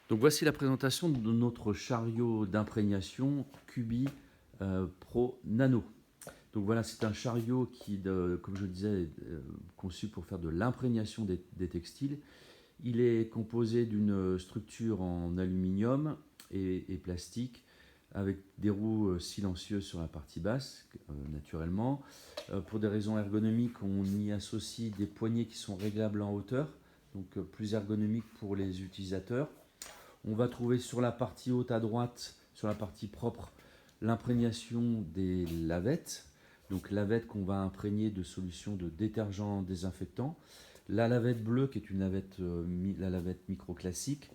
Donc voici la présentation de notre chariot d'imprégnation Cubi Pro Nano. Donc voilà, c'est un chariot qui, comme je le disais, est conçu pour faire de l'imprégnation des textiles. Il est composé d'une structure en aluminium et plastique avec des roues silencieuses sur la partie basse, naturellement. Pour des raisons ergonomiques, on y associe des poignées qui sont réglables en hauteur, donc plus ergonomiques pour les utilisateurs. On va trouver sur la partie haute à droite, sur la partie propre, l'imprégnation des lavettes. Donc lavette qu'on va imprégner de solutions de détergent désinfectant. La lavette bleue, qui est une lavette, la lavette micro classique,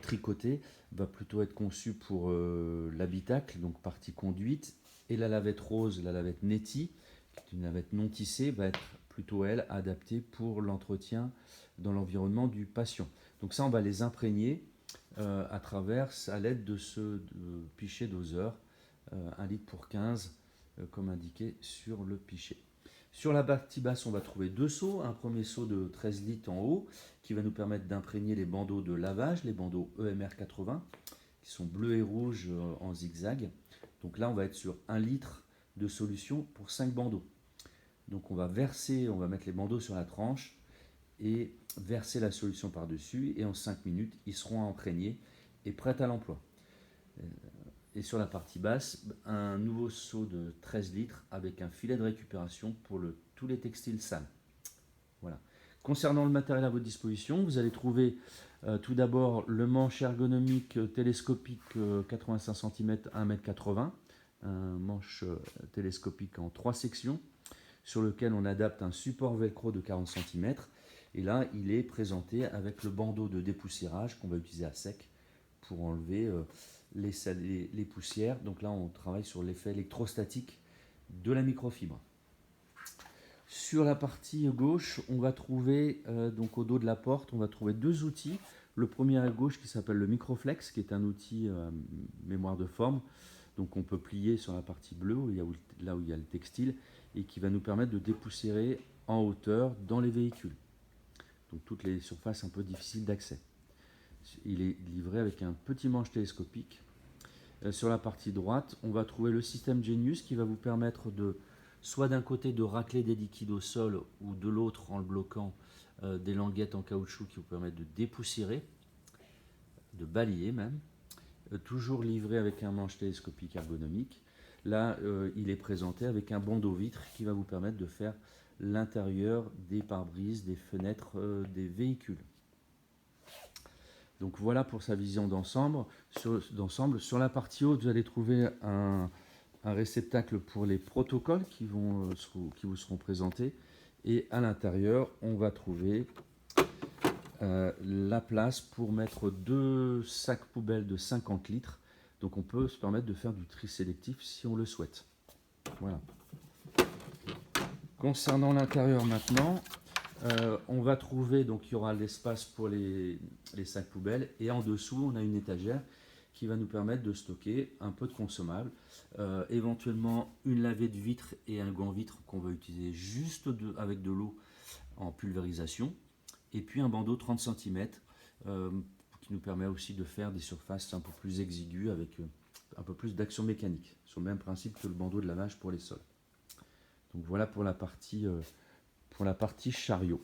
tricotée, va plutôt être conçue pour l'habitacle, donc partie conduite. Et la lavette rose, la lavette Neti, qui est une lavette non tissée, va être plutôt, elle, adaptée pour l'entretien dans l'environnement du patient. Donc ça, on va les imprégner à l'aide de ce pichet doseur, 1 litre pour 15, comme indiqué sur le pichet. Sur la partie basse, on va trouver deux seaux. Un premier seau de 13 litres en haut, qui va nous permettre d'imprégner les bandeaux de lavage, les bandeaux EMR 80, qui sont bleus et rouges en zigzag. Donc là, on va être sur 1 litre de solution pour 5 bandeaux. Donc on va mettre les bandeaux sur la tranche et verser la solution par-dessus, et en 5 minutes, ils seront imprégnés et prêts à l'emploi. Et sur la partie basse, un nouveau seau de 13 litres avec un filet de récupération pour tous les textiles sales. Voilà. Concernant le matériel à votre disposition, vous allez trouver tout d'abord le manche ergonomique télescopique 85 cm 1,80 m, un manche télescopique en 3 sections, sur lequel on adapte un support velcro de 40 cm. Et là, il est présenté avec le bandeau de dépoussiérage qu'on va utiliser à sec pour enlever les poussières. Donc là, on travaille sur l'effet électrostatique de la microfibre. Sur la partie gauche, on va trouver, donc au dos de la porte, on va trouver deux outils. Le premier à gauche qui s'appelle le Microflex, qui est un outil mémoire de forme. Donc on peut plier sur la partie bleue, là où il y a le textile, et qui va nous permettre de dépoussiérer en hauteur dans les véhicules. Donc toutes les surfaces un peu difficiles d'accès. Il est livré avec un petit manche télescopique. Sur la partie droite, on va trouver le système Genius qui va vous permettre soit d'un côté de racler des liquides au sol, ou de l'autre en le bloquant des languettes en caoutchouc qui vous permettent de dépoussiérer, de balayer même. Toujours livré avec un manche télescopique ergonomique. Là, il est présenté avec un bandeau vitre qui va vous permettre de faire l'intérieur des pare-brises, des fenêtres des véhicules. Donc voilà pour sa vision d'ensemble. Sur la partie haute, vous allez trouver un réceptacle pour les protocoles qui vous seront présentés. Et à l'intérieur, on va trouver la place pour mettre deux sacs poubelles de 50 litres. Donc on peut se permettre de faire du tri sélectif si on le souhaite. Voilà. Concernant l'intérieur maintenant, on va trouver, donc il y aura l'espace pour les sacs poubelles, et en dessous on a une étagère qui va nous permettre de stocker un peu de consommables, éventuellement une lavée de vitre et un gant vitre qu'on va utiliser juste avec de l'eau en pulvérisation, et puis un bandeau 30 cm qui nous permet aussi de faire des surfaces un peu plus exiguës avec un peu plus d'action mécanique, sur le même principe que le bandeau de lavage pour les sols. Donc voilà pour la partie chariot.